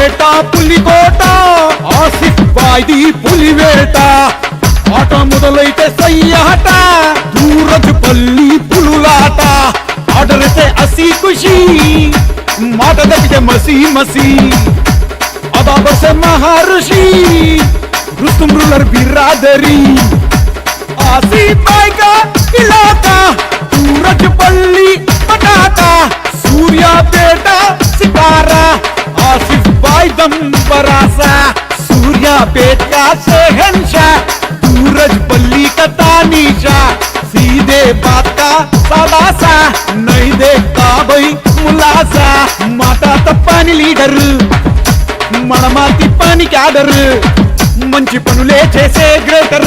సూర్యాపేట పులికోట ఆసిఫ్ బాయ్ది పులివేట ఆట మొదలైతే సయ్యాట దూరజుపల్లి పులులాట ఆర్డరైతే అసీ ఖుషి మాట దక్కితే మసి మసి अदाबर से महर्षि रुस्तुम रूलर बिरादरी आसिफ भाई का इलाका सूरजपल्ली पटाखा सूर्यापेट सितारा आसिफ भाई दम बरासा सूर्यापेट का शहंशाह सूरजपल्ली का तानीशा सीधे बात का सालासा नहीं देखता भाई मुलासा माता तप्पानी लीडर మనమాతి పని క్యాడర్ మంచి పనులే చేసే గ్రేటర్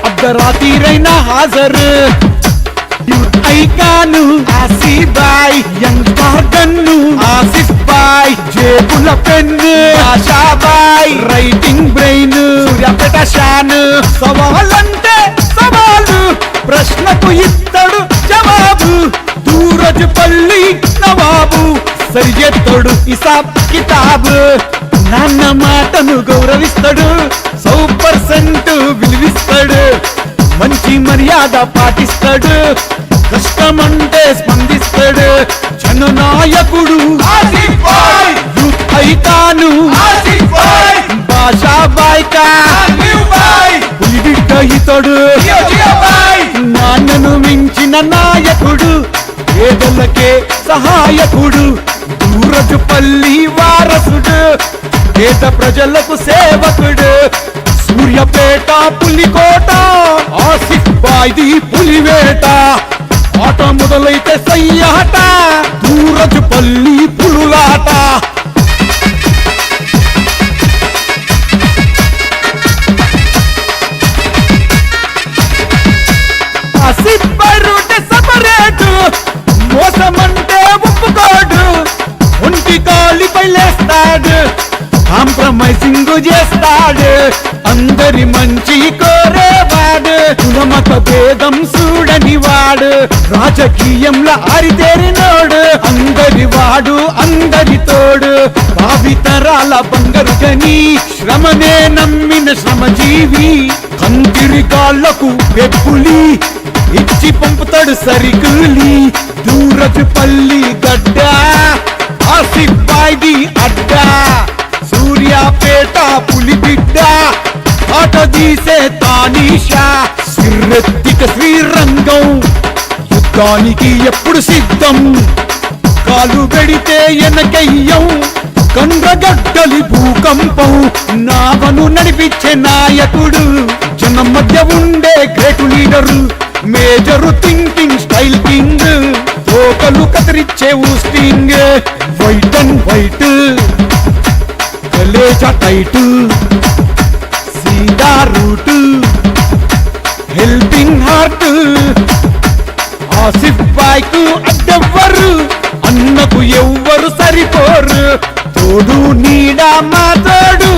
అర్ధరాత్రిరైనా హాజర్ icon Asif Bhai young gun Asif Bhai జేబుల pen Asha Bhai writing brain Suryapet షాన్ సవాలంటే సవాలు ప్రశ్నకు ఇత్తడు జవాబు దూరజుపల్లి నవాబు సరిచేస్తాడు హిసాబ్ కితాబ్ నాన్న మాటను గౌరవిస్తాడు 100% విలువిస్తాడు మంచి మర్యాద పాటిస్తాడు కష్టమంటే స్పందిస్తాడు జననాయకుడు ఆసిఫ్ బాయ్ యూత్ ఐకాను ఆసిఫ్ బాయ్ బాషా బాయ్ కా బాయ్ పులిబిడ్డ ఇతడు నాన్నను మించిన నాయకుడు పేదలకే సహాయకుడు దూరజుపల్లి వారసుడు పేద ప్రజలకు సేవకుడు సూర్యాపేట పులికోట ఆసిఫ్ బాయ్ది పులివేట ఆట మొదలైతే సయ్యాట దూరజుపల్లి పులులాట ఆసిఫ్ బాయ్ రూట్ సపరేటు మోసమంటే ఒప్పుకోడు ఒంటి కాలిపై లేస్తాడు కాంప్రమైజింగ్ చేస్తాడు అందరి మంచి కోరేవాడు కులమత భేదం చూడని వాడు రాజకీయంలో ఆరితేరినోడు అందరి వాడు అందరి తోడు భావితరాల బంగారు గని శ్రమనే నమ్మిన శ్రమజీవి కందిరిగాళ్లకు వెప్పులి ఇచ్చి పంపుతాడు సరికూలి దూరజుపల్లి గడ్డ ఆసిఫ్ బాయ్ది అడ్డా సూర్యాపేట పులిబిడ్డ ఆట తీసే తానీషా సిర్రెత్తిక శ్రీరంగం యుద్ధానికి ఎప్పుడు సిద్ధం కాలు పెడితే ఎనకయ్యం కండ్రగడ్డలి భూకంపం నావను నడిపించే నాయకుడు జనం మధ్య ఉండే great leader major thinking style king తోకలు కత్తిరిచ్చే ఊస్టింగ్ వైట్ అండ్ వైట్ కలేజా టైట్ సీదా route helping heart Asif Bhai కు అడ్డెవ్వరు అన్నకు ఎవ్వరు సరిపోరు తోడు నీడా మా తోడు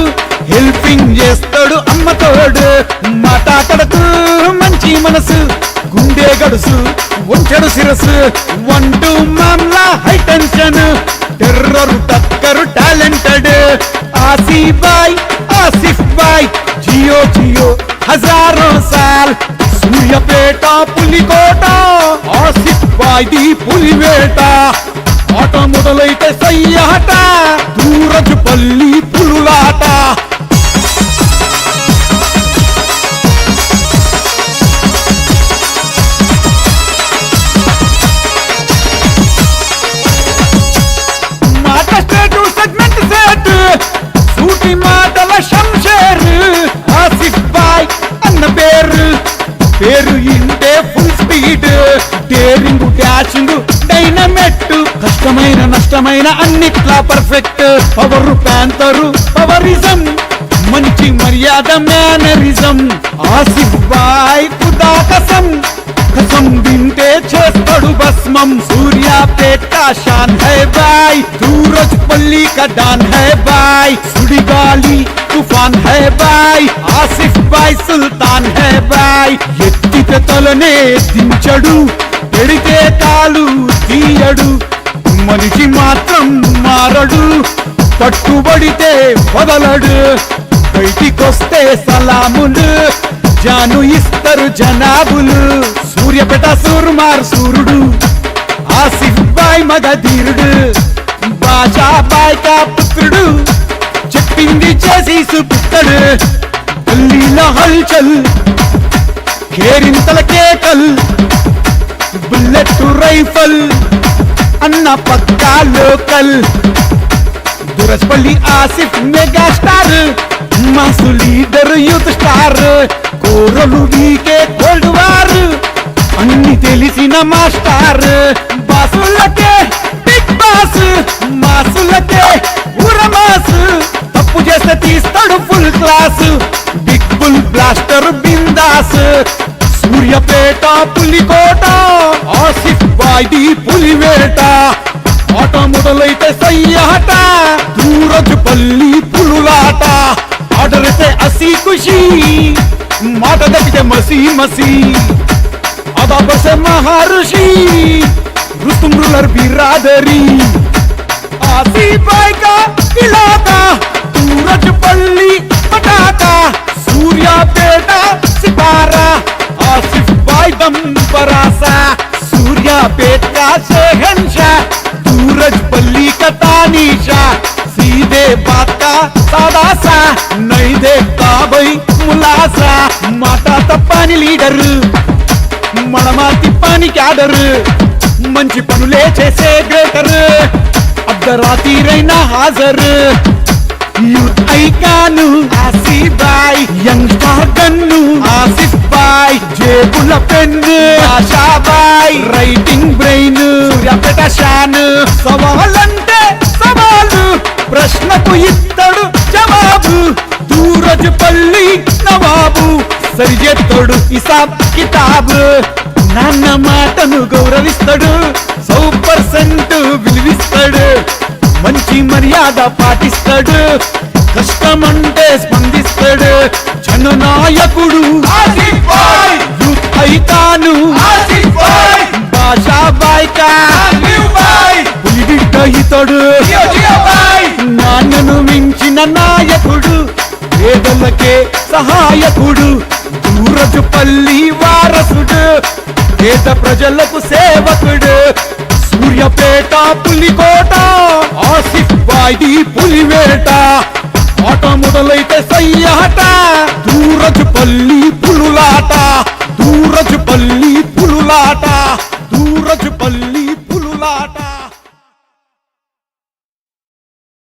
హెల్పింగ్ చేస్తాడు అమ్మ తోడు మాట్లాడకు మంచి మనసు గుండె గడుసు వంచడు శిరస్సు 1-2 మామ్లా హై టెన్షన్ టెర్రరు టక్కరు టాలెంటెడ్ ఆసిఫ్ బాయ్ జియో జియో హజారో సాల్ సూర్యాపేట పులికోట ఆసిఫ్ బాయ్ది పులివేట ఆట మొదలైతే సయ్యాట దూరజుపల్లి పులులాట సూటి మాటల శంషేర్ ఆసిఫ్ బాయ్ అన్న పేరు ఇంటే full speed daring dashing dynamite కష్టమైన నష్టమైన అన్నిట్లా పర్ఫెక్ట్ పవరు ప్యాంతరు పవరిజం మంచి మర్యాద మేనరిజం ఆసిఫ్ బాయ్ ఖుదా కసం కసం వింటే చేస్తాడు భస్మం సూర్యాపేట का शान है भाई सूरजपल्ली का डान है भाई सुडिगाली तूफान है भाई आसिफ भाई सुल्तान है भाई ఎత్తితే తలనే దించడు పెడితే కాలు తీయడు మనిషి మాత్రం మారడు పట్టుబడితే వదలడు, బయటికొస్తే సలాములు, జాను ఇస్తారు జనాబులు. సూర్యపేట సూర్మార్ సూర్యుడు, ఆసిఫ్ బాయ్ మగధీరుడు, బాషా బాయ్ కా పుత్రుడు, చెప్పింది చేసి చూపిస్తాడు. ఢిల్లీలో హల్చల్, కేరింతల కేకల్, బుల్లెట్ రైఫల్ అన్న పక్కా local. Duraspalli Asif mega star, mass leader youth star, కోరలు వీకే కోల్డ్ వార్, అన్ని తెలిసిన మాస్టార్. బాసులకే బిగ్ బాస్, మాసులకే ఉరమాస్, తప్పు చేస్తే తీస్తాడు full class. Big bull blaster బిందాస్, సూర్యపేట పులికోట, ఆసిఫ్ బాయ్ది పులివేట. ఆట మొదలైతే సయ్యాట, దూరజుపల్లి పులులాట. ఆర్డరైతే అసీ ఖుషి, మాట తప్పితే మసి మసి. అదాబసే మహర్షి, రుస్తుం రూలర్ బిరాదరి. ఆసిఫ్ బాయ్ కా ఇలాకా, దూరజుపల్లి పటాకా, సూర్యాపేట సితారా, आसिफ भाई दम बरासा. सूर्यापेट का शहंशाह, सूरजपल्ली का तानीशाह, सीधे बात का सादा सा, नहीं देखता भाई मुलासा. माता तप्पानी लीडर, మడమాతి పాని క్యాడర్, మంచి పనులే చేసే గ్రేటర్, అర్ధరాత్రిరైనా హాజరు. Youth icon Asif Bhai, young star gun Asif Bhai, జేబుల pen Asha Bhai, writing brain Suryapet షాన్. సవాలంటే సవాలు, ప్రశ్నకు ఇత్తడు జవాబు, దూరజుపల్లి నవాబు, సరిజెత్తడు హిసాబ్ కితాబ్. నాన్న మాటను గౌరవిస్తాడు, 100% విలువిస్తాడు, మంచి మర్యాద పాటిస్తాడు, కష్టమంటే స్పందిస్తాడు. జననాయకుడు ఆసిఫ్ బాయ్, యూత్ ఐకాను ఆసిఫ్ బాయ్, బాషా బాయ్ కా బాయ్, పులిబిడ్డ ఇతడు నాన్నను మించిన నాయకుడు, పేదలకే సహాయకుడు, దూరజుపల్లి వారసుడు, పేద ప్రజలకు సేవకుడు. సూర్యపేట పులికోట, ఆసిఫ్ బాయ్ది పులివేట. ఆట మొదలైతే సయ్యాట, దూరజుపల్లి పులులాట, దూరజుపల్లి పులులాట, దూరజుపల్లి